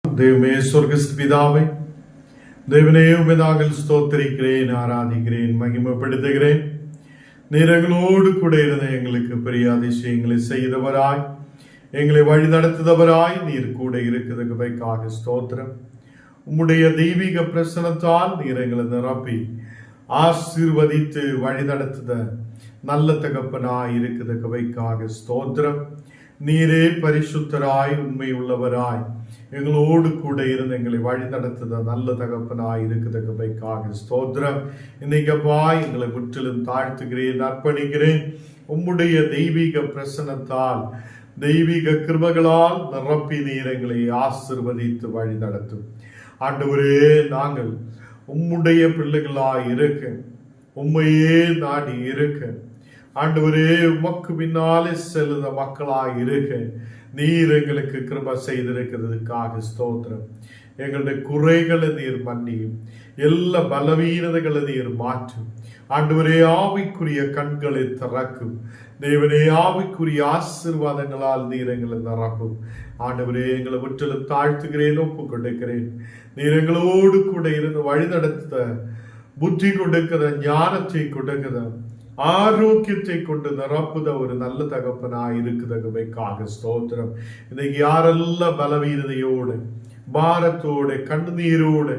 ദൈവമേ, സ്വർഗസ്ഥ പിതാവേ, தேவனே உம்மை நாங்கள் ஸ்தோத்திரிக்கிறேன், ஆராதிக்கிறேன், மகிமைப்படுத்துகிறேன். நீர் எங்களோடு கூட இருந்த எங்களுக்கு பெரிய அதிசயங்களை செய்தவராய், எங்களை வழி நடத்துதவராய் நீர் கூட இருக்கிறதுக்காக ஸ்தோத்திரம். உம்முடைய தெய்வீக பிரசனத்தால் நீர் எங்களை நிரப்பி ஆசீர்வதித்து வழி நடத்துத நல்ல தகப்பனாய் இருக்கிறதுக்காக ஸ்தோத்திரம். நீரே பரிசுத்தராய் உண்மை உள்ளவராய் எங்களோடு கூட இருந்து எங்களை வழி நடத்துத நல்ல தகப்பனாய் இருக்குதுக்காக ஸ்தோத்திரம். இன்னைக்கப்பா எங்களை முற்றிலும் தாழ்த்துகிறேன், அர்ப்பணிக்கிறேன். உம்முடைய தெய்வீக பிரசனத்தால் தெய்வீக கிருபைகளால் நிரப்பி நீர் எங்களை ஆசீர்வதித்து வழி நடத்தும். ஆண்டவரே, நாங்கள் உம்முடைய பிள்ளைகளாய் இருக்க, உம்மையே நாடி இருக்க, ஆண்டவரே உமக்கு பின்னாலே செல்லுத மக்களாய் இருக்க நீர் எங்களுக்கு கிருபை செய்திருக்கிறதுக்காக ஸ்தோத்திரம். எங்களுடைய குறைகளை நீர் மன்னியும், எல்லா பலவீனதைகளை நீர் மாற்றும். ஆண்டவரே, ஆவிக்குரிய கண்களை திறக்கும். தேவனே, ஆவிக்குரிய ஆசீர்வாதங்களால் நீர் எங்களை நிரப்பும். ஆண்டவரே, எங்களை முற்றிலும் தாழ்த்துகிறேன், ஒப்பு கொடுக்கிறேன். நீர் எங்களோடு கூட இருந்து வழி நடத்த புத்தி கொடுக்கிற, ஞானத்தை கொடுக்கிற, ஆரோக்கியத்தை கொண்டு நிரப்புத ஒரு நல்ல தகப்பனாய் இருக்குதுக்காக ஸ்தோத்திரம். இன்னைக்கு யாரெல்லாம் பலவீனதையோடு, பாரத்தோடு, கண்ணீரோடு,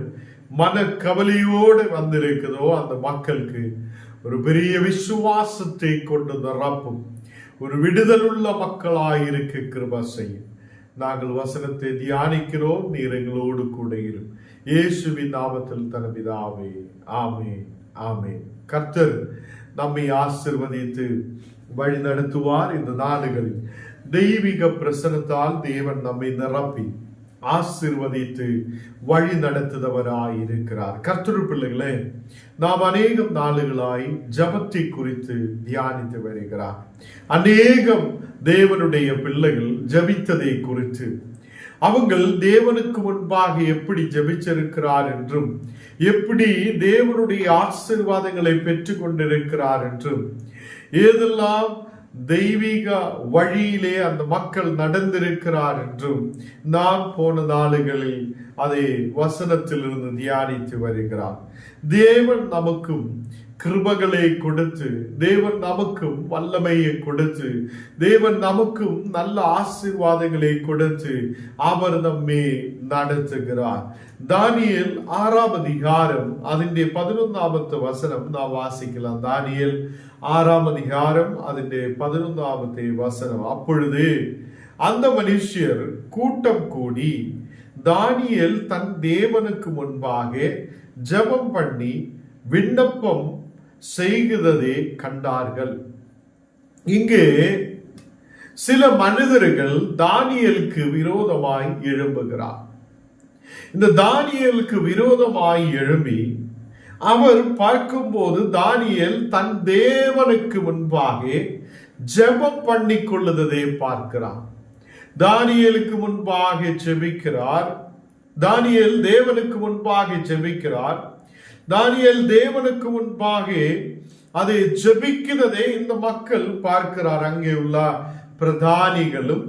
மன கவலையோடு வந்திருக்குதோ அந்த மக்களுக்கு ஒரு பெரிய விசுவாசத்தை கொண்டு நிரப்பும், ஒரு விடுதல் உள்ள மக்களாய் இருக்க கிருபை செய்யும். நாங்கள் வசனத்தை தியானிக்கிறோம். நீர் எங்களோடு கூட இரும். இயேசுவின் நாமத்தில் தன பிதாவே, ஆமென், ஆமென். கர்த்தர் நம்மை ஆசீர்வதித்து வழி நடத்துவார். இந்த நாடுகளில் தெய்வீக பிரசனத்தால் தேவன் நம்மை நிரப்பி ஆசீர்வதித்து வழி நடத்துதவராய் இருக்கிறார். கர்த்தர் பிள்ளைகளே, நாம் அநேகம் நாளுகளாய் ஜபத்தை குறித்து தியானித்து வருகிறார். அநேகம் தேவனுடைய பிள்ளைகள் ஜபித்ததை குறித்து, அவங்கள் தேவனுக்கு முன்பாக எப்படி ஜபிச்சிருக்கிறார் என்றும், எப்படி தேவனுடைய ஆசீர்வாதங்களை பெற்றுக் கொண்டிருக்கிறார் என்றும், ஏதெல்லாம் தெய்வீக வழியிலே அந்த மக்கள் நடந்திருக்கிறார் என்றும் நான் போன நாளுகளில் அதை வசனத்திலிருந்து தியானித்து வருகிறார். தேவன் நமக்கும் கிருபைகளை கொடுத்து, தேவன் நமக்கும் வல்லமையை கொடுத்து, தேவன் நமக்கும் நல்ல ஆசீர்வாதங்களை கொடுத்து அவர் நம்மை நடத்துகிறார். தானியேல் 6ஆம் அதிகாரம் അതിന്റെ 11ാമത്തെ വചനം നാം വാസിக்கலாம். தானியேல் 6ஆம் அதிகாரம் അതിന്റെ 11ാമത്തെ வசனம். அப்பொழுது அந்த மனுஷர் கூட்டம் கூடி தானியேல் தன் தேவனுக்கு முன்பாக ஜெபம் பண்ணி விண்ணப்பம் செய்கிறதை கண்டார்கள். இங்கே சில மனிதர்கள் தானியேலுக்கு விரோதமாய் எழும்புகிறார். இந்த தானியேலுக்கு விரோதமாய் எழும்பி அவர் பார்க்கும்போது தானியேல் தன் தேவனுக்கு முன்பாக ஜெபம் பண்ணி கொள்ளுவதை பார்க்கிறார். தானியேலுக்கு முன்பாக ஜெபிக்கிறார். தானியேல் தேவனுக்கு முன்பாக ஜெபிக்கிறார். தானியேல் தேவனுக்கு முன்பாக அதை ஜெபிக்கிறதை இந்த மக்கள் பார்க்கிறார். அங்கே உள்ள பிரதானிகளும்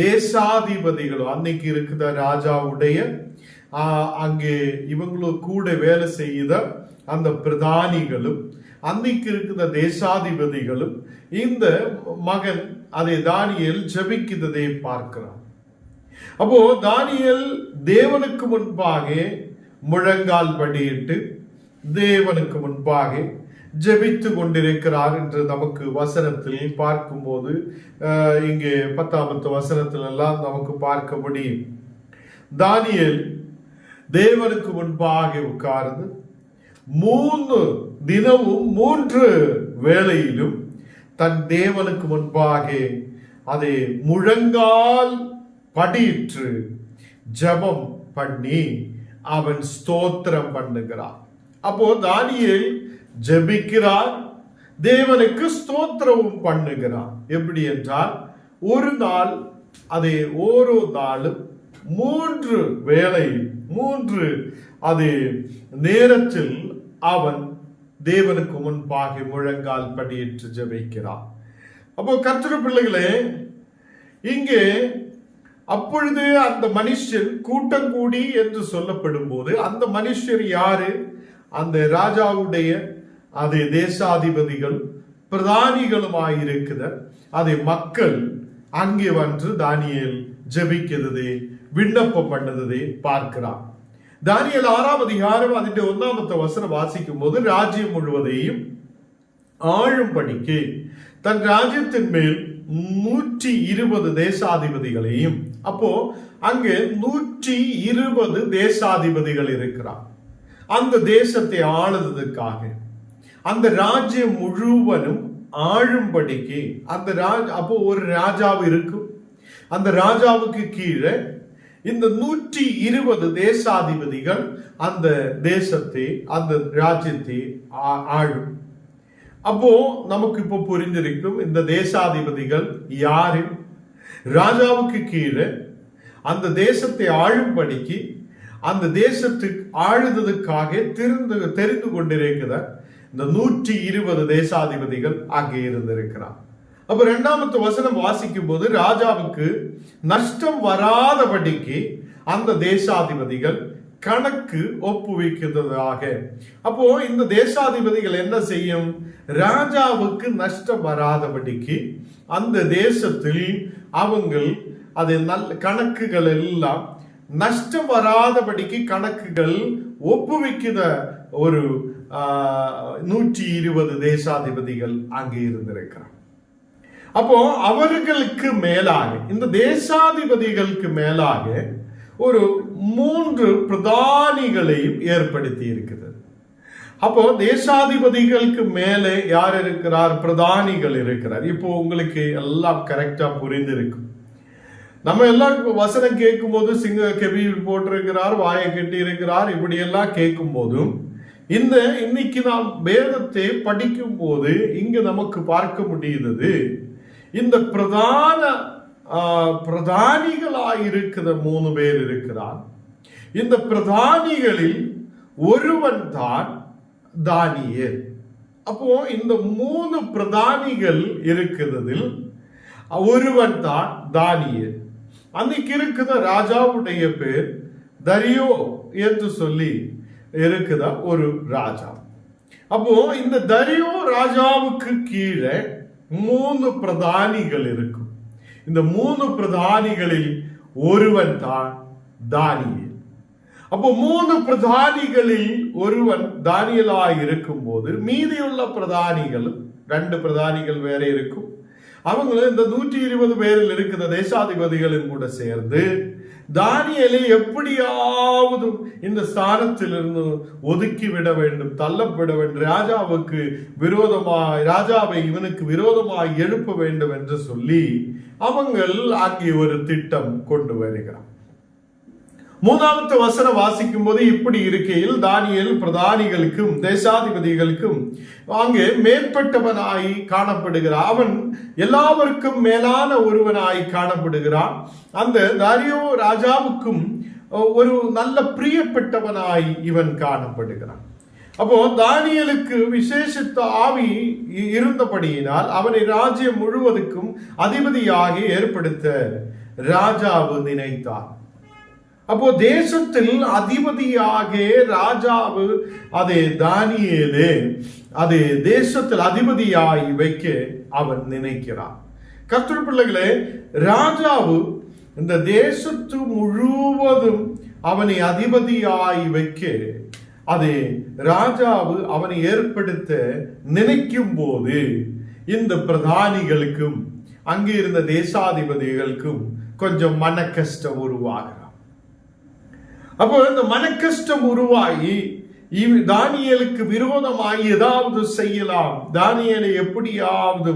தேசாதிபதிகளும், அன்னைக்கு இருக்கிற ராஜாவுடைய அங்கே இவங்களும் கூட வேலை செய்த அந்த பிரதானிகளும், அன்னைக்கு இருக்கிற தேசாதிபதிகளும் இந்த மகன் அதை தானியேல் ஜெபிக்கிறதை பார்க்கிறார். அப்போ தானியேல் தேவனுக்கு முன்பாக முழங்கால் படியிட்டு தேவனுக்கு முன்பாக ஜெபித்து கொண்டிருக்கிறார் என்று நமக்கு வசனத்தில் பார்க்கும்போது, இங்கே 10ஆம் வசனத்தில் எல்லாம் நமக்கு பார்க்க முடியும். தானியேல் தேவனுக்கு முன்பாக உட்கார்ந்து 3 தினமும் 3 வேளையிலும் தன் தேவனுக்கு முன்பாக அதை முழங்கால் படியிற்று ஜெபம் பண்ணி அவன் ஸ்தோத்திரம் பண்ணுகிறான். அப்போ தானியேல் ஜெபிக்கிறார், தேவனுக்கு ஸ்தோத்திரமும் பண்ணுகிறான். எப்படி என்றால், ஒரு நாள் அதை ஓரோ நாளும் 3 வேளை 3 அது நேரத்தில் அவன் தேவனுக்கு முன்பாக முழங்கால் படியிட்டு ஜெபிக்கிறான். அப்போ கர்த்தர் பிள்ளைகளே, இங்கே அப்பொழுது அந்த மனுஷன் கூட்டம் கூடி என்று சொல்லப்படும் போது அந்த மனுஷர் யாரு? அந்த ராஜாவுடைய அது தேசாதிபதிகள் பிரதானிகளுமாயிருக்கிற அதை மக்கள் அங்கே வந்து தானியேல் ஜெபிக்கிறது விண்ணப்பம் பண்ணதை பார்க்கிறார். தானியேல் 6ஆம் அதிகாரம் அதிന്റെ 1ஆமത്തെ வசனம் வாசிக்கும் போது ராஜ்யம் முழுவதையும் ஆளும்படிக்கு தன் ராஜ்யத்தின் மேல் 120 தேசாதிபதிகளையும், அப்போ அங்கே 120 தேசாதிபதிகள் இருக்கிறார். அந்த தேசத்தை ஆளுவதற்காக அந்த ராஜ்யம் முழுவதும் ஆளும்படிக்கு அந்த அப்போ ஒரு ராஜாவு இருக்கும். அந்த ராஜாவுக்கு கீழே இந்த 120 தேசாதிபதிகள் அந்த தேசத்தை அந்த ராஜ்யத்தை ஆளும். அப்போ நமக்கு இப்போ புரிஞ்சிருக்கும் இந்த தேசாதிபதிகள் யாரு? ராஜாவுக்கு கீழே அந்த தேசத்தை ஆளும்படிக்கு அந்த தேசத்துக்கு ஆளுவதற்காக தெரிந்து கொண்டிருக்கிற இந்த 120 தேசாதிபதிகள் அங்கே இருந்திருக்கிறார். அப்ப 2ஆமத்து வசனம் வாசிக்கும் போது ராஜாவுக்கு நஷ்டம் வராதபடிக்கு அந்த தேசாதிபதிகள் கணக்கு ஒப்புவிக்கிறதாக. அப்போ இந்த தேசாதிபதிகள் என்ன செய்யும்? ராஜாவுக்கு நஷ்டம் வராதபடிக்கு அந்த தேசத்தில் அவங்கள் அது கணக்குகள் எல்லாம் நஷ்டம் வராதபடிக்கு கணக்குகள் ஒப்புவிக்கிற ஒரு 120 தேசாதிபதிகள் அங்கே இருந்திருக்கிறார். அப்போ அவர்களுக்கு மேலாக இந்த தேசாதிபதிகளுக்கு மேலாக ஒரு 3 பிரதானிகளையும் ஏற்படுத்தி இருக்கிறது. அப்போ தேசாதிபதிகளுக்கு மேலே யார் இருக்கிறார்? பிரதானிகள் இருக்கிறார். இப்போ உங்களுக்கு எல்லாம் கரெக்டா புரிந்திருக்கும். நம்ம எல்லாம் வசனம் கேட்கும் போது சிங்க கெபியில் போட்டிருக்கிறார், வாயை கட்டி இருக்கிறார், இப்படி எல்லாம் கேட்கும் போதும் இன்னைக்கு நாம் வேதத்தை படிக்கும் போது இங்கு நமக்கு பார்க்க முடியுது இந்த பிரதானிகளாயிருக்கிற 3 பேர் இருக்கிறார். இந்த பிரதானிகளில் ஒருவன் தான் தானியேல். அப்போ இந்த 3 பிரதானிகள் இருக்கிறதில் ஒருவன் தான் தானியேல். அன்னைக்கு இருக்கிற ராஜாவுடைய பேர் தரியோ என்று சொல்லி இருக்கிற ஒரு ராஜா. அப்போ இந்த தரியோ ராஜாவுக்கு கீழே 3 பிரதானிகள் இருக்கும். இந்த 3 பிரதானிகளில் ஒருவன் தான் தானியேல். அப்போ 3 பிரதானிகளில் ஒருவன் தானியேலாய் இருக்கும் போது மீதியுள்ள பிரதானிகளும் 2 பிரதானிகள் வேற இருக்கும். அவங்களும் இந்த 120 பேரில் இருக்கிற தேசாதிபதிகளும் கூட சேர்ந்து தானியேலை எப்படியாவது இந்த ஸ்தானத்திலிருந்து ஒதுக்கிவிட வேண்டும், தள்ளப்பட வேண்டும், ராஜாவுக்கு விரோதமாய் ராஜாவை இவனுக்கு விரோதமாய் எழுப்ப வேண்டும் என்று சொல்லி அவங்கள் அங்கே ஒரு திட்டம் கொண்டு வருகிறார். 3ஆவது வசனம் வாசிக்கும் போது இப்படி இருக்கையில் தானியேல் பிரதானிகளுக்கும் தேசாதிபதிகளுக்கும் அங்கே மேற்பட்டவனாய் காணப்படுகிறான். அவன் எல்லாருக்கும் மேலான ஒருவனாய் காணப்படுகிறான். அந்த தாரியோ ராஜாவுக்கும் ஒரு நல்ல பிரியப்பட்டவனாய் இவன் காணப்படுகிறான். அப்போ தானியேலுக்கு விசேஷித்த ஆவி இருந்தபடியினால் அவனை ராஜ்யம் முழுவதுக்கும் அதிபதியாக ஏற்படுத்த ராஜாவு நினைத்தார். அப்போ தேசத்தில் அதிபதியாக ராஜாவு அதே தானியேலே அதே தேசத்தில் அதிபதியாய் வைக்க அவன் நினைக்கிறான். கர்த்தர் பிள்ளைகளே, ராஜாவு இந்த தேசத்து முழுவதும் அவனை அதிபதியாய் வைக்க அதே ராஜாவு அவனை ஏற்படுத்த நினைக்கும் போது இந்த பிரதானிகளுக்கும் அங்கே இருந்த தேசாதிபதிகளுக்கும் கொஞ்சம் மன கஷ்டம் உருவாகிறார். அப்போ இந்த மன கஷ்டம் உருவாகி தானியேலுக்கு விரோதமாய் ஏதாவது செய்யலாம், தானியேலை எப்படியாவது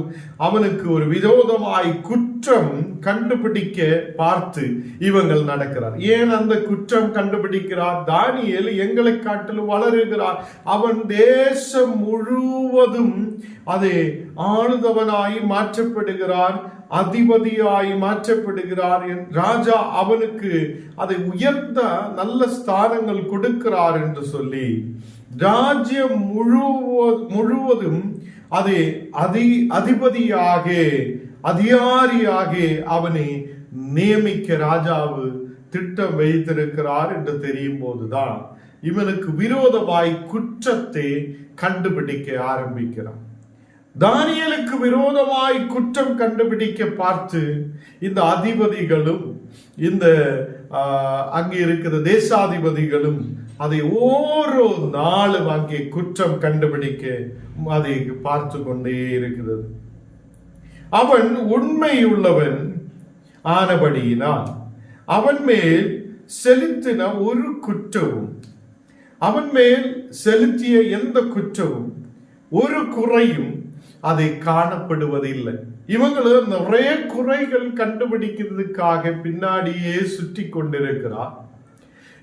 அவனுக்கு ஒரு விரோதமாய் குற்றம் கண்டுபிடிக்க பார்த்து இவங்கள் நடக்கிறார். ஏன் அந்த குற்றம் கண்டுபிடிக்கிறார்? தானியேல் எங்களை காட்டிலும் வளருகிறார், அவன் தேசம் முழுவதும் அதை ஆளுதவனாய் மாற்றப்படுகிறார், அதிபதியாய் மாற்றப்படுகிறார். ராஜா அவனுக்கு அதை உயர்ந்த நல்ல ஸ்தானங்கள் கொடுக்கிறார் என்று சொல்லி ராஜ்யம் முழுவதும் அதை அதிபதியாக அதிகாரியாக அவனை நியமிக்க ராஜாவு திட்டம் வைத்திருக்கிறார் என்று தெரியும் போதுதான் இவனுக்கு விரோதமாய் குற்றத்தை கண்டுபிடிக்க ஆரம்பிக்கிறான். தானியேலுக்கு விரோதமாய் குற்றம் கண்டுபிடிக்க பார்த்து இந்த அதிபதிகளும் இந்த அங்கே இருக்கிற தேசாதிபதிகளும் அதை ஓரோ நாளும் அங்கே குற்றம் கண்டுபிடிக்க அதை பார்த்து கொண்டே இருக்கிறது. அவன் உண்மையுள்ளவன் ஆனபடியினால் அவன் மேல் செலுத்தின ஒரு குற்றமும், அவன் மேல் செலுத்திய எந்த குற்றமும், ஒரு குறையும் அதை காணப்படுவதில்லை. இவங்களும் நிறைய குறைகள் கண்டுபிடிக்கிறதுக்காக பின்னாடியே சுற்றி கொண்டிருக்கிறார்.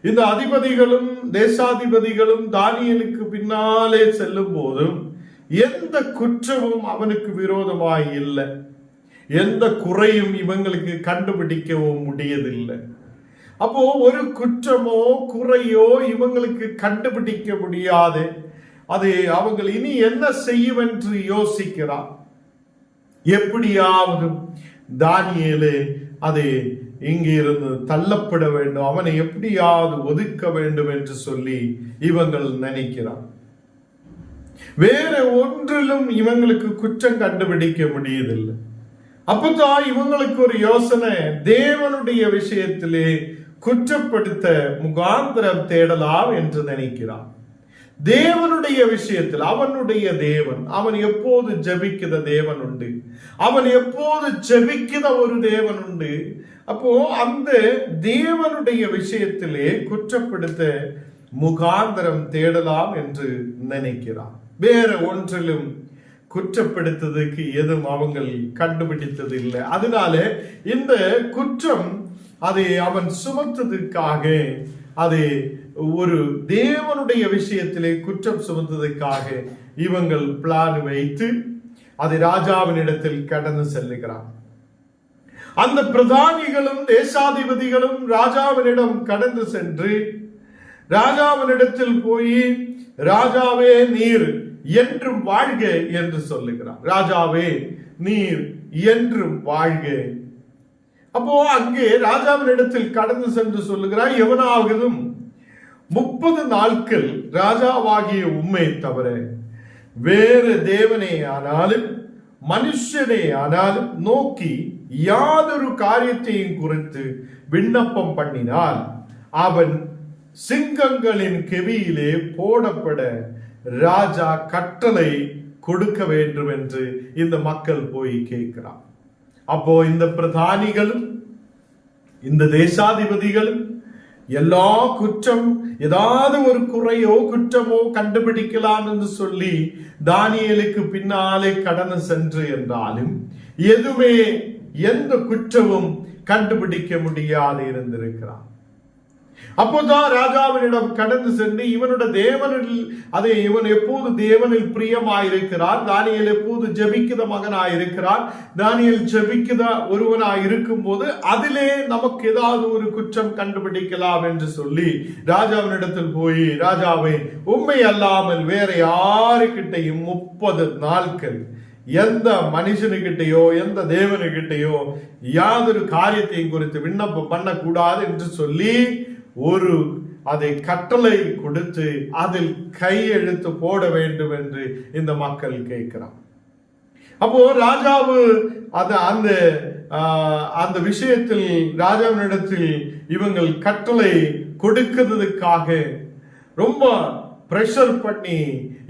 இந்த அதிபதிகளும் தேசாதிபதிகளும் தானியேலுக்கு பின்னாலே செல்லும் போதும் எந்த குற்றமும் அவனுக்கு விரோதமாய் இல்லை, எந்த குறையும் இவங்களுக்கு கண்டுபிடிக்கவும் முடியதில்லை. அப்போ ஒரு குற்றமோ குறையோ இவங்களுக்கு கண்டுபிடிக்க முடியாது. அது அவங்க இனி என்ன செய்யும் என்று யோசிக்கிறார். எப்படியாவது தானியேலே அது இங்கே இருந்து தள்ளப்பட வேண்டும், அவனை எப்படியாவது ஒதுக்க வேண்டும் என்று சொல்லி இவங்கள் நினைக்கிறார். வேற ஒன்றிலும் இவங்களுக்கு குற்றம் கண்டுபிடிக்க முடியதில்லை. அப்பதான் இவங்களுக்கு ஒரு யோசனை, தேவனுடைய விஷயத்திலே குற்றப்படுத்த முகாந்திரம் தேடலாம் என்று நினைக்கிறான். தேவனுடைய விஷயத்தில் அவனுடைய தேவன், அவன் எப்போது ஜெபிக்கிற தேவன் உண்டு, அவன் எப்போது ஜெபிக்கிற ஒரு தேவன் உண்டு. அப்போ அந்த தேவனுடைய விஷயத்திலே குற்றப்படுத்த முகாந்திரம் தேடலாம் என்று நினைக்கிறான். வேற ஒன்றிலும் குற்றப்படுத்ததுக்கு எதுவும் அவங்க கண்டுபிடித்தது இல்லை. அதனால இந்த குற்றம் அதை அவன் சுமத்ததுக்காக, அது ஒரு தேவனுடைய விஷயத்திலே குற்றம் சுமத்ததுக்காக இவங்கள் பிளான் வைத்து அதை ராஜாவினிடத்தில் கடந்து செல்லுகிறான். அந்த பிரதானிகளும் தேசாதிபதிகளும் ராஜாவினிடம் கடந்து சென்று ராஜாவினிடத்தில் போய், ராஜாவே நீர் என்றும் வாழ்க என்று சொல்லுகிறார். ராஜாவே நீர் என்றும் வாழ்க. அப்போ அங்கே ராஜாவினிடத்தில் கடந்து சென்று சொல்லுகிறார், எவனாவதும் 30 நாட்கள் ராஜாவாகிய உம்மை தவிர வேறு தேவனே ஆனாலும் மனுஷனே ஆனாலும் நோக்கி யாதொரு காரியத்தையும் குறித்து விண்ணப்பம் பண்ணினால் அவன் சிங்கங்களின் கெவியிலே போடப்பட ராஜா கட்டளை கொடுக்க வேண்டும் என்று இந்த மக்கள் போய் கேட்கிறார். அப்போ இந்த பிரதானிகளும் இந்த தேசாதிபதிகளும் எல்லா குற்றம், ஏதாவது ஒரு குறையோ குற்றமோ கண்டுபிடிக்கலாம் என்று சொல்லி தானியேலுக்கு பின்னாலே கடந்து சென்று என்றாலும் எதுவுமே எந்த குற்றமும் கண்டுபிடிக்க முடியாது இருந்திருக்கிறார். அப்போதான் ராஜாவினிடம் கடந்து சென்று இவனுடைய தேவனில், அதை இவன் எப்போது தேவனில் பிரியமாயிருக்கிறார், தானியேல் எப்போது ஜெபிக்கிற மகனாயிருக்கிறார், தானியேல் ஜெபிக்கிற ஒருவனாய் இருக்கும் போது அதிலே நமக்கு ஏதாவது ஒரு குற்றம் கண்டுபிடிக்கலாம் என்று சொல்லி ராஜாவினிடத்தில் போய், ராஜாவை உம்மை அல்லாமல் வேற யாருக்கிட்டையும் 30 நாட்கள் எந்த மனுஷனுக்கிட்டையோ எந்த தேவனுக்கிட்டையோ யாதொரு காரியத்தையும் குறித்து விண்ணப்பம் பண்ணக்கூடாது என்று சொல்லி ஒரு அதை கட்டளை கொடுத்து அதில் கையெழுத்து போட வேண்டும் என்று இந்த மக்கள் கேட்கிறார். அப்போ ராஜாவு அந்த விஷயத்தில் ராஜாவினிடத்தில் இவங்கள் கட்டளை கொடுக்கிறதுக்காக ரொம்ப பிரஷர் பண்ணி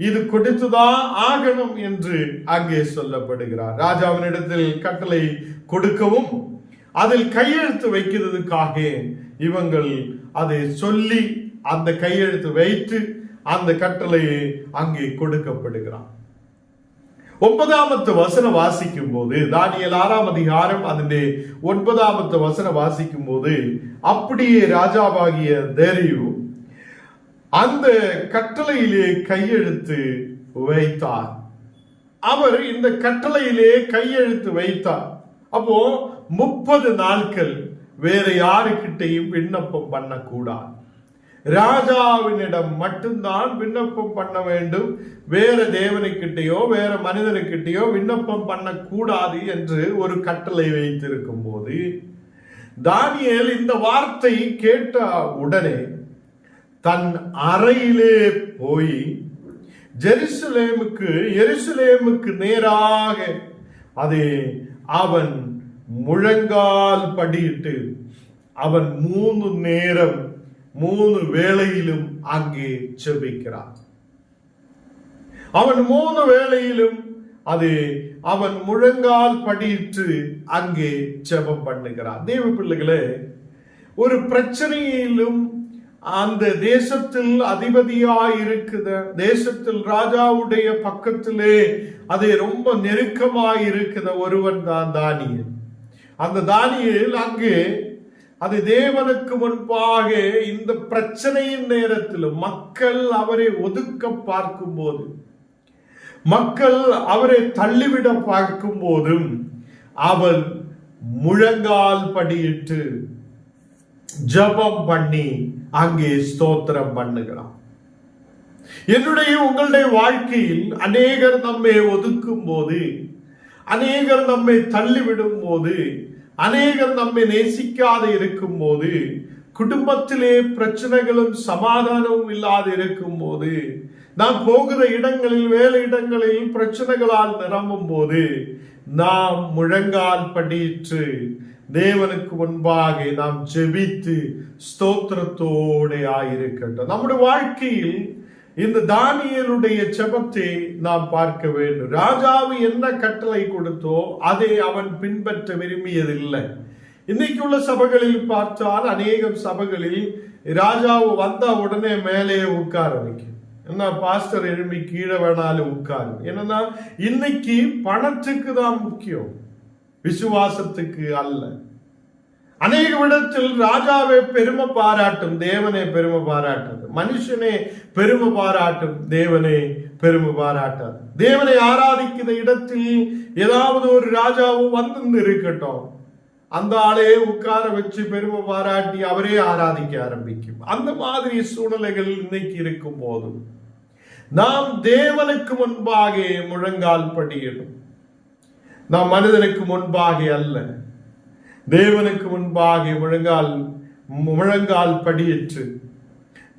இது கொடுத்துதான் ஆகணும் என்று அங்கே சொல்லப்படுகிறார். ராஜாவினிடத்தில் கட்டளை கொடுக்கவும் அதில் கையெழுத்து வைக்கிறதுக்காக இவங்கள் அதை சொல்லி அந்த கையெழுத்து வைத்து அந்த கட்டளையை அங்கே கொடுக்கப்படுகிறார். 9வது வசனம் வாசிக்கும் போது, தானியேல் 6ஆம் அதிகாரம் அதனுடைய 9வது வசனம் வாசிக்கும் போது, அப்படியே ராஜாவாகிய தாரியு அந்த கட்டளையிலே கையெழுத்து வைத்தார். அவர் இந்த கட்டளையிலே கையெழுத்து வைத்தார். அப்போ 30 நாட்கள் வேற யாருக்கிட்டையும் விண்ணப்பம் பண்ணக்கூடாது. ராஜாவினிடம் மட்டும்தான் விண்ணப்பம் பண்ண வேண்டும். வேற தேவனுக்கிட்டையோ வேற மனிதனுக்கிட்டையோ விண்ணப்பம் பண்ணக்கூடாது என்று ஒரு கட்டளை வைத்திருக்கும் போது தானியேல் இந்த வார்த்தை கேட்ட உடனே தன் அறையிலே போய் எருசலேமுக்கு நேராக அவன் முழங்கால் படியிட்டு அவன் 3 வேளையிலும் அங்கே ஜெபிக்கிறான். அவன் 3 வேளையிலும் அவன் முழங்கால் படியிட்டு அங்கே ஜெபம் பண்ணுகிறான். தேவ பிள்ளைகளே, ஒரு பிரச்சனையிலும் அந்த தேசத்தில் அதிபதியாயிருக்கிற தேசத்தில் ராஜாவுடைய பக்கத்திலே ரொம்ப நெருக்கமாயிருக்கிற ஒருவன் தான் தானியேல். அந்த தானியேல் அங்கே தேவனுக்கு முன்பாக இந்த பிரச்சனையின் நேரத்தில் மக்கள் அவரை ஒதுக்க பார்க்கும் போது, மக்கள் அவரை தள்ளிவிட பார்க்கும் போதும் அவன் முழங்கால் படியிட்டு ஜெபம் பண்ணி அங்கே ஸ்தோத்திரம் பண்ணுகிறான். என்னுடைய உங்களுடைய வாழ்க்கையில் அநேகர் நம்மை ஒதுக்கும் போது, அநேகர் நம்மை தள்ளிவிடும் போது, அநேகர் நம்மை நேசிக்காத இருக்கும் போது, குடும்பத்திலே பிரச்சனைகளும் சமாதானமும் இல்லாது இருக்கும் போது, நாம் போகிற இடங்களில் வேலை இடங்களில் பிரச்சனைகளால் நிரம்பும் போது நாம் முழங்கால் படியிட்டு தேவனுக்கு முன்பாக நாம் ஜெபித்து ஸ்தோத்திரத்தோடு ஆயிருக்கட்டும். நம்முடைய வாழ்க்கையில் இந்த தானியேலுடைய ஜெபத்தை நாம் பார்க்க வேண்டும். ராஜாவு என்ன கட்டளை கொடுத்தோ அதை அவன் பின்பற்ற விரும்பியதில்லை. இன்னைக்கு உள்ள சபைகளில் பார்த்தால் அநேகம் சபைகளில் ராஜாவு வந்த உடனே மேலே உட்கார வைக்கும். என்ன பாஸ்டர் எழும்பி கீழே வேணாலும் உட்காரு. என்னன்னா இன்னைக்கு பணத்துக்கு தான் முக்கியம், விசுவாசத்துக்கு அல்ல. அநேக இடத்தில் ராஜாவை பெருமை பாராட்டும், தேவனை பெருமை பாராட்டாது. மனுஷனே பெருமை பாராட்டும், தேவனை பெருமை பாராட்டாது. தேவனை ஆராதிக்கிற இடத்தில் ஏதாவது ஒரு ராஜாவும் வந்து இருக்கட்டும், அந்த ஆளே உட்கார வச்சு பெருமை பாராட்டி அவரே ஆராதிக்க ஆரம்பிக்கும். அந்த மாதிரி சூழ்நிலைகள் இன்னைக்கு இருக்கும் போது நாம் தேவனுக்கு முன்பாக முழங்கால் படியிடும். நாம் மனிதனுக்கு முன்பாக அல்ல, தேவனுக்கு முன்பாக முழங்கால் படியிட்டு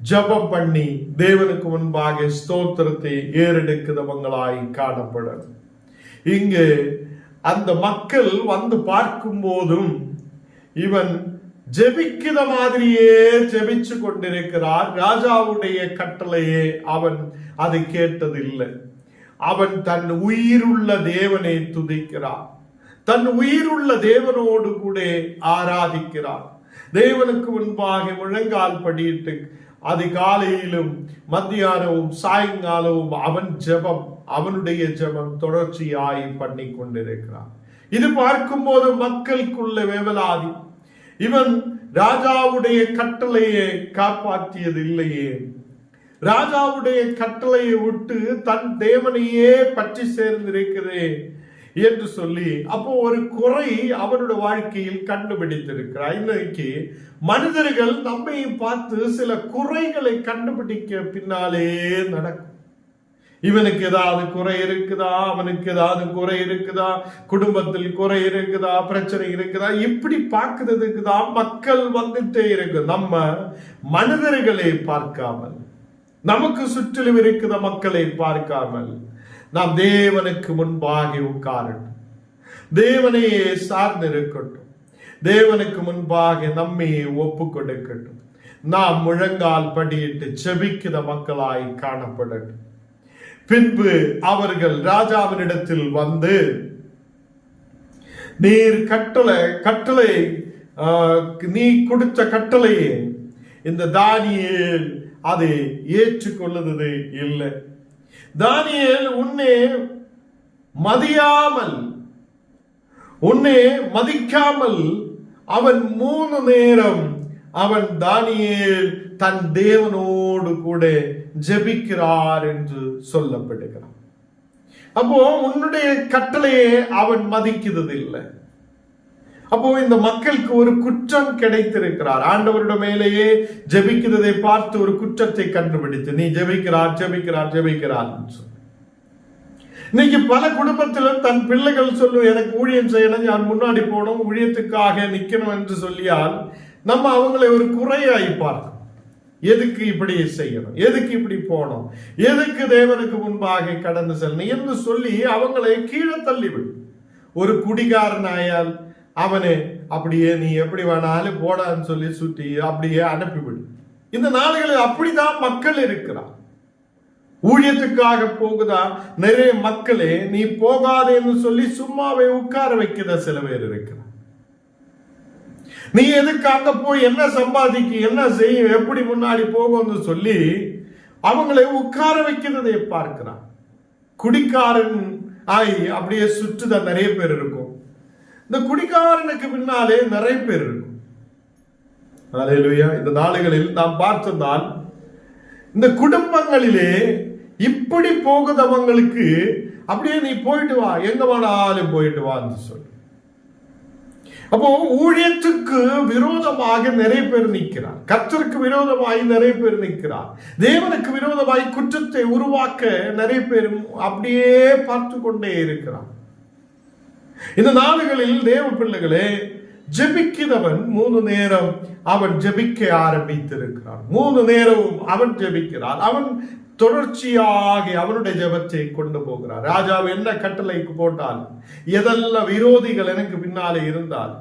ஜெபம் பண்ணி தேவனுக்கு முன்பாக ஸ்தோத்திரத்தை ஏறெடுக்கிறவங்களாய் காணப்படும். இங்கு அந்த மக்கள் வந்து பார்க்கும் போதும் இவன் ஜெபிக்கிற மாதிரியே ஜெபிச்சு கொண்டிருக்கிறார். ராஜாவுடைய கட்டளையே அவன் அதை கேட்டதில்லை. அவன் தன் உயிருள்ள தேவனை துதிக்கிறான், தன் உயிருள்ள தேவனோடு கூட ஆராதிக்கிறான். தேவனுக்கு முன்பாக முழங்கால் படியிட்டு அதிகாலையிலும் மத்தியானமும் சாயங்காலமும் அவனுடைய ஜெபம் தொடர்ச்சியாய் பண்ணி கொண்டிருக்கிறான். இது பார்க்கும் போது மக்களுக்குள்ள வேவலாதி, இவன் ராஜாவுடைய கட்டளையை காப்பாற்றியது இல்லையே, ராஜாவுடைய கட்டளையை விட்டு தன் தேவனையே பற்றி சேர்ந்திருக்கிறே என்று சொல்லி அப்போ ஒரு குறை அவனுடைய வாழ்க்கையில் கண்டுபிடித்திருக்கிறார். இன்னைக்கு மனிதர்கள் நம்மை பார்த்து சில குறைகளை கண்டுபிடிக்க பின்னாலே நடக்கும். இவனுக்கு ஏதாவது குறை இருக்குதா, அவனுக்கு ஏதாவது குறை இருக்குதா, குடும்பத்தில் குறை இருக்குதா, பிரச்சனை இருக்குதா, இப்படி பார்க்கிறதுக்கு தான் மக்கள் வந்துட்டே இருக்கு. நம்ம மனிதர்களை பார்க்காமல், நமக்கு சுற்றிலும் இருக்கிற மக்களை பார்க்காமல் நாம் தேவனுக்கு முன்பாக உட்காரட்டும், தேவனையே சார்ந்து இருக்கட்டும், தேவனுக்கு முன்பாக நம்மை ஒப்பு கொடுக்கட்டும். நாம் முழங்கால் படியிட்டு செபிக்கிற மக்களாய் காணப்படட்டும். பின்பு அவர்கள் ராஜாவினிடத்தில் வந்து, நீர் கட்டளை நீ கொடுத்த கட்டளையே இந்த தானியேல் அதை ஏற்றுக்கொள்ளுவது இல்லை. தானியேல் உன்னை மதிக்காமல் அவன் 3 நேரம் அவன் தானியேல் தன் தேவனோடு கூட ஜெபிக்கிறார் என்று சொல்லப்படுகிறான். அப்போ உன்னுடைய கட்டளையே அவன் மதிக்கிறது இல்லை. அப்போ இந்த மக்களுக்கு ஒரு குற்றம் கிடைத்திருக்கிறார். ஆண்டவருடைய மேலேயே ஜெபிக்கிறதை பார்த்து ஒரு குற்றத்தை கண்டுபிடித்து, நீ ஜெபிக்கிறார் இன்னைக்கு பல குடும்பத்திலும் தன் பிள்ளைகள் சொல்லும், எனக்கு ஊழியம் செய்யணும், நான் முன்னாடி போகணும், ஊழியத்துக்காக நிக்கணும் என்று சொல்லியால் நம்ம அவங்களை ஒரு குறையாய் பார்க்கணும். எதுக்கு இப்படி செய்யணும், எதுக்கு இப்படி போகணும், எதுக்கு தேவனுக்கு முன்பாக கடந்து செல்லணும் என்று சொல்லி அவங்களை கீழே தள்ளிவிடும். ஒரு குடிகாரனாயால் அவனு அப்படியே நீ எப்படி வேணாலும் போடான்னு சொல்லி சுற்றி அப்படியே அனுப்பிவிடும். இந்த நாடுகளில் அப்படிதான் மக்கள் இருக்கிறார். ஊழியத்துக்காக போகுதா நிறைய மக்களே நீ போகாதேன்னு சொல்லி சும்மாவே உட்கார வைக்கிற சில பேர் இருக்கிறார். நீ எதுக்கு அங்க போய் என்ன சம்பாதிக்க, என்ன செய்ய, எப்படி முன்னாடி போகும்னு சொல்லி அவங்களை உட்கார வைக்கிறதை பார்க்கிறான். குடிக்காரன் ஆய் அப்படியே சுற்றுதான் நிறைய பேர் இருக்கும். இந்த குடிக்காரனுக்கு பின்னாலே நிறைய பேர் இருக்கும். அல்லேலூயா. இந்த நாடுகளில் நாம் பார்த்ததால் இந்த குடும்பங்களிலே இப்படி போகுதவங்களுக்கு அப்படியே நீ போயிட்டு வா, எங்க வேணாலும் போயிட்டு வான்னு சொல்லு. அப்போ ஊழியத்துக்கு விரோதமாக நிறைய பேர் நிற்கிறார், கர்த்தருக்கு விரோதமாய் நிறைய பேர் நிற்கிறார், தேவனுக்கு விரோதமாய் குற்றத்தை உருவாக்க நிறைய பேர் அப்படியே பார்த்து கொண்டே இருக்கிறார். இந்த நாடுகளில் தேவ பிள்ளைகளே, ஜெபிக்கிறவன் 3 நேரம் அவன் ஜெபிக்க ஆரம்பித்திருக்கிறான். 3 நேரமும் அவன் ஜெபிக்கிறான். அவன் தொடர்ச்சியாக அவனுடைய ஜெபத்தை கொண்டு போகிறார். ராஜா என்ன கட்டளைக்கு போட்டால், எதெல்லாம் விரோதிகள் எனக்கு பின்னாலே இருந்தால்,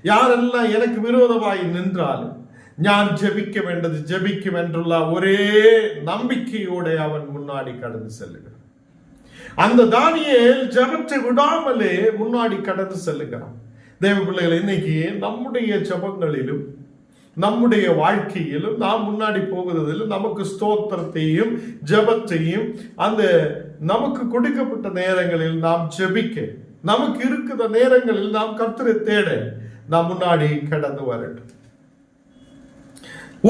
யாரெல்லாம் எனக்கு விரோதமாய் நின்றால் நான் ஜெபிக்க வேண்டது ஜெபிக்கும் என்றுள்ள ஒரே நம்பிக்கையோட அவன் முன்னாடி கடந்து செல்லுகிறான். அந்த தானியேல் ஜெபத்தை விடாமலே முன்னாடி கடந்து செல்லுகிறான். தேவ பிள்ளைகள், இன்னைக்கு நம்முடைய ஜெபங்களிலும் நம்முடைய வாழ்க்கையிலும் நாம் முன்னாடி போகிறதிலும் நமக்கு ஸ்தோத்திரத்தையும் ஜெபத்தையும் அந்த நமக்கு கொடுக்கப்பட்ட நேரங்களில் நாம் ஜெபிக்க, நமக்கு இருக்கிற நேரங்களில் நாம் கர்த்தரை தேட நாம் முன்னாடி கடந்து வரட்டும்.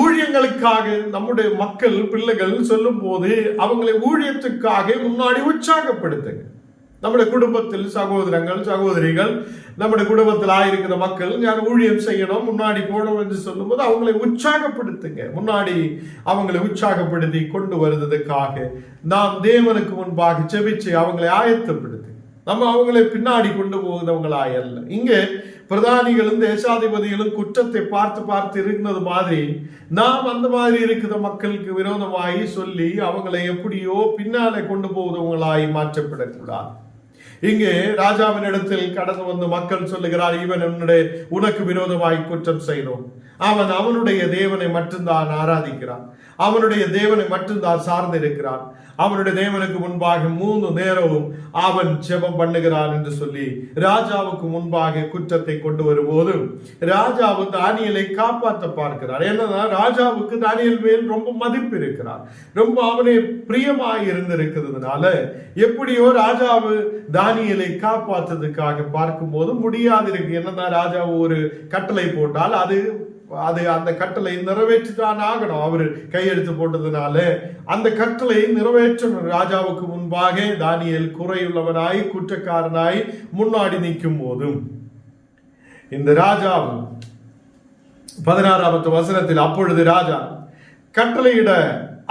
ஊழியங்களுக்காக நம்முடைய மக்கள் பிள்ளைகள் சொல்லும் போது அவங்களை ஊழியத்துக்காக முன்னாடி உற்சாகப்படுத்துங்க. நம்முடைய குடும்பத்தில் சகோதரங்கள் சகோதரிகள், நம்முடைய குடும்பத்தில் ஆயிருக்கிற மக்கள் நான் ஊழியம் செய்யணும், முன்னாடி போகணும் என்று சொல்லும் போது அவங்களை உற்சாகப்படுத்துங்க. முன்னாடி அவங்களை உற்சாகப்படுத்தி கொண்டு வருவதற்காக நாம் தேவனுக்கு முன்பாக ஜெபிச்சு அவங்களை ஆயத்தப்படுத்து. நம்ம அவங்களை பின்னாடி கொண்டு போகிறவங்களாய் அல்ல. இங்கே பிரதானிகளும் தேசாதிபதிகளும் குற்றத்தை பார்த்து பார்த்து இருக்கிறது மாதிரி நாம் அந்த மாதிரி இருக்கிற மக்களுக்கு விரோதமாய் சொல்லி அவங்களை எப்படியோ பின்னாலே கொண்டு போவதவங்களாய் மாற்றப்படக்கூடாது. இங்கே ராஜாவின் இடத்தில் கடந்து வந்து மக்கள் சொல்லுகிறார், இவன் உனக்கு விரோதமாய் குற்றம் செய்தோம். அவன் அவனுடைய தேவனை மட்டும்தான் ஆராதிக்கிறான், அவனுடைய தேவனை மட்டும்தான் சார்ந்து இருக்கிறான், அவனுடைய தேவனுக்கு முன்பாக 3 நேரமும் அவன் ஜெபம் பண்ணுகிறான் என்று சொல்லி ராஜாவுக்கு முன்பாக குற்றத்தை கொண்டு வரும்போது ராஜாவு தானியேலை காப்பாற்ற பார்க்கிறார். என்னன்னா, ராஜாவுக்கு தானியேல் மேல் ரொம்ப மதிப்பு இருக்கிறார், ரொம்ப அவனை பிரியமாய் இருந்திருக்கிறதுனால எப்படியோ ராஜாவு தானியேலை காப்பாற்றுறதுக்காக பார்க்கும் போது முடியாது இருக்கு. என்னன்னா, ராஜாவு ஒரு கட்டளை போட்டால் அது அந்த கட்டளை நிறைவேற்றிதான் ஆகணும். அவரு கையெழுத்து போட்டதுனால அந்த கட்டளை நிறைவேற்றணும். ராஜாவுக்கு முன்பாக தானியேல் குறையுள்ளவனாய் குற்றக்காரனாய் முன்னாடி நிற்கும் போதும் இந்த ராஜாவும் 16வது வசனத்தில், அப்பொழுது ராஜா கட்டளையிட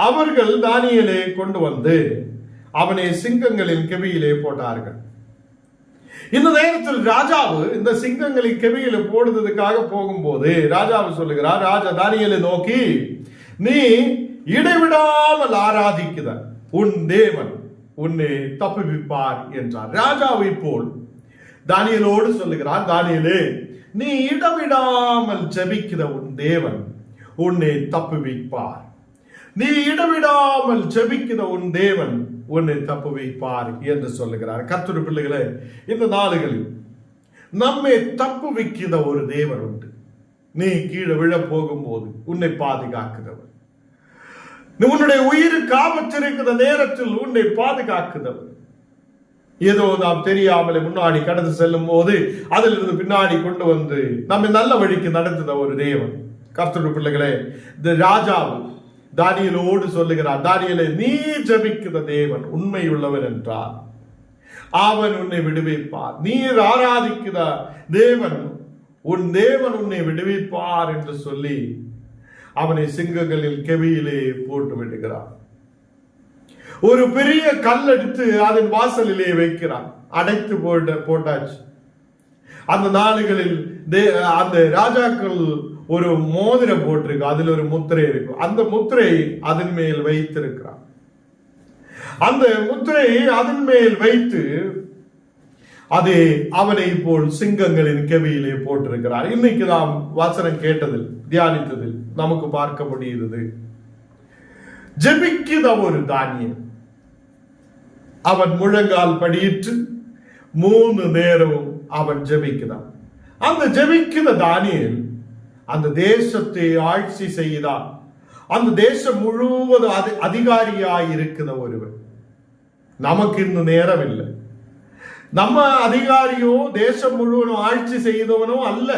அவர்கள் தானியேலை கொண்டு வந்து அவனை சிங்கங்களின் கெபியிலே போட்டார்கள். இந்த நேரத்தில் ராஜாவு இந்த சிங்கங்களின் கெபியில போடுறதுக்காக போகும்போது ராஜாவு சொல்லுகிறார், ராஜா தானியேலை நோக்கி, நீ இடைவிடாமல் ஆராதிக்கிற உன் தேவன் உன்னை தப்புவிப்பார் என்றார். ராஜாவை போல் தானியேலோடு சொல்லுகிறார், தானியேலே, நீ இடவிடாமல் ஜெபிக்கிற உன் தேவன் உன்னை தப்புவிப்பார். நீ இடவிடாமல் ஜெபிக்கிற உன் தேவன் உன்னை தப்புவிப்பார் என்று சொல்லுகிறார். கர்த்தருடைய பிள்ளைகளே, இந்த நாளுகளில் நம்மை தப்புவிக்கிற ஒரு தேவன் உண்டு. நீ கீழே விழ போகும்போது உன்னை பாதுகாக்கிறவர், உன்னுடைய உயிருக்கு ஆபத்து இருக்கிற நேரத்தில் உன்னை பாதுகாக்கிறவர். ஏதோ நாம் தெரியாமலே முன்னாடி கடந்து செல்லும் போது அதிலிருந்து பின்னாடி கொண்டு வந்து நம்மை நல்ல வழிக்கு நடத்துத ஒரு தேவன். கர்த்தருடைய பிள்ளைகளே, இந்த ராஜாவு தானியேலோடு சொல்லுகிறார், தானியேலே, நீ ஜெபிக்கிற தேவன் உண்மையுள்ளவன் என்றார் அவன் உன்னை விடுவிப்பார். நீர் ஆராதிக்கிற தேவன் உன்னை விடுவிப்பார் என்று சொல்லி அவனை சிங்கங்களில் கெபியிலே போட்டு விடுகிறார். ஒரு பெரிய கல் எடுத்து அதன் வாசலிலே வைக்கிறான். அடைத்து போட்டாச்சு. அந்த நாடுகளில் அந்த ராஜாக்கள் ஒரு மோதிரம் போட்டிருக்கு, அதுல ஒரு முத்திரை இருக்கும். அந்த முத்திரை அதன் மேல் வைத்திருக்கிறான். அந்த முத்திரையை அதன் மேல் வைத்து அதே அவனை போல் சிங்கங்களின் கெவியிலே போட்டிருக்கிறார். இன்னைக்கு நாம் வசனம் கேட்டதில் தியானித்ததில் நமக்கு பார்க்க முடியுது. ஜெபிக்கிற ஒரு தானியல் அவன் முழங்கால் படியிட்டு 3 நேரமும் அவன் ஜெபிக்கிறான். அந்த ஜெபிக்கிற தானியல் அந்த தேசத்தை ஆட்சி செய்தான். அந்த தேசம் முழுவதும் அதிகாரியாய் இருக்கிற ஒருவன். நமக்கு இன்னும் நேரம் இல்லை. நம்ம அதிகாரியோ தேசம் முழுவதும் ஆட்சி செய்தவனோ அல்ல.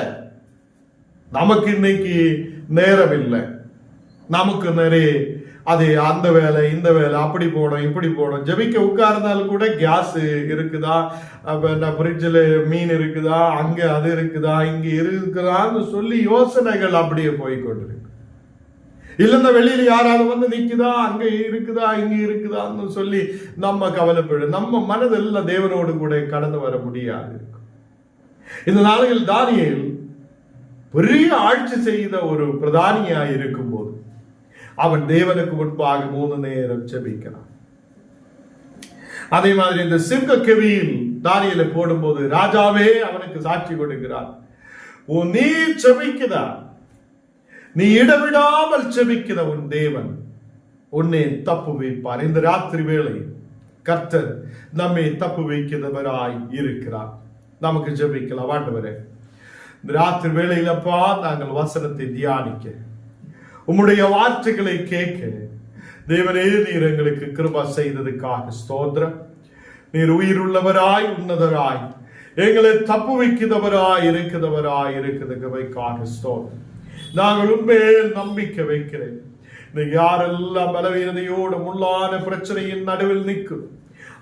நமக்கு இன்னைக்கு நேரம் இல்லை. நமக்கு நிறைய அந்த வேலை இந்த வேலை, அப்படி போடும் இப்படி போடும். ஜெபிக்க உட்கார்ந்தாலும் கூட கேஸ் இருக்குதா, ஃப்ரிட்ஜில் மீன் இருக்குதா, அங்க அது இருக்குதா, இங்க இருக்குதான்னு சொல்லி யோசனைகள் அப்படியே போய்கொண்டிருக்கு. இல்லைன்னா வெளியில யாராவது வந்து நிக்குதா, அங்க இருக்குதா இங்க இருக்குதான்னு சொல்லி நம்ம கவலைப்படும். நம்ம மனதெல்லாம் தேவனோடு கூட கடந்து வர முடியாது. இந்த நாளில் தானியேல் பெரிய ஆட்சி செய்த ஒரு பிரதானியாய் இருக்கும் போது அவன் தேவனுக்கு முன்பாக 3 நேரம் ஜெபிக்கிறான். அதே மாதிரி இந்த சிங்க கெவியில் தானியேலை போடும்போது ராஜாவே அவனுக்கு சாட்சி கொடுக்கிறார். நீ ஜெபிக்கிறா, நீ இடவிடாமல் ஜெபிக்கிற உன் தேவன் உன்னை தப்பு வைப்பார். இந்த ராத்திரி வேளை கர்த்தர் நம்மை தப்பு வைக்கிறவராய் இருக்கிறார். நமக்கு ஜெபிக்கலாம். ஆண்டவரே, இந்த ராத்திரி வேளையிலப்பா நாங்கள் வசனத்தை தியானிக்க, உம்முடைய வார்த்தைகளை கேட்க தேவனே நீர் எங்களுக்கு கிருபை செய்ததுக்காக ஸ்தோத்திரம். நீர் உயிருள்ளவராய் உன்னதராய் எங்களை தப்பு வைக்கிறவராய் இருக்கிறதுக்காக ஸ்தோத்திரம். நாங்கள் உண்மையில் நம்பிக்கை வைக்கிறேன். யாரெல்லாம் பலவீனதையோடு முள்ளான பிரச்சனையின் நடுவில் நிற்கும்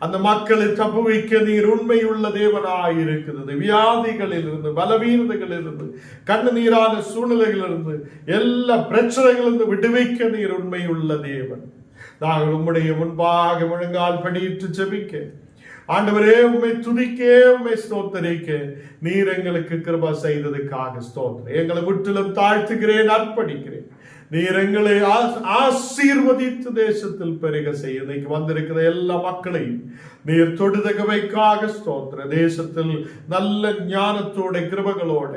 அந்த மக்களை தப்பு வைக்க நீர் உண்மையுள்ள தேவனாய் இருக்கிறது. வியாதிகளில் இருந்து, பலவீனதைகளில் இருந்து, கண்ணு நீரான சூழ்நிலைகளில் இருந்து, எல்லா பிரச்சனைகளிலிருந்து விடுவிக்க நீர் உண்மையுள்ள தேவன். நாங்கள் உம்முடைய முன்பாக முழங்கால் படியிட்டு ஜெபிக்க, ஆண்டவரே உம்மை துதிக்க, உம்மை ஸ்தோத்தரிக்க நீர் எங்களுக்கு கிருபை செய்ததுக்காக ஸ்தோத்திரம். எங்களை முற்றிலும் தாழ்த்துகிறேன், அர்ப்பணிக்கிறேன். நீர் எங்களை ஆசீர்வதித்து தேசத்தில் பெருக செய்ய இன்னைக்கு வந்திருக்கிற எல்லா மக்களையும் நீர் தொடுதகவைக்காக ஸ்தோத்திர. தேசத்தில் நல்ல ஞானத்தோட கிருபைகளோட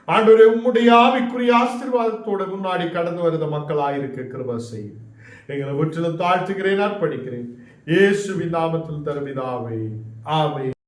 ஆண்டவரே உம்முடைய ஆவிக்குரிய ஆசீர்வாதத்தோட முன்னாடி கடந்து வருத மக்களாயிருக்க கிருபை செய்யும். எங்களை முற்றிலும் தாழ்த்துகிறேன், அர்ப்பணிக்கிறேன். இயேசுவின் நாமத்தில் தருவிதாவே, ஆமென்.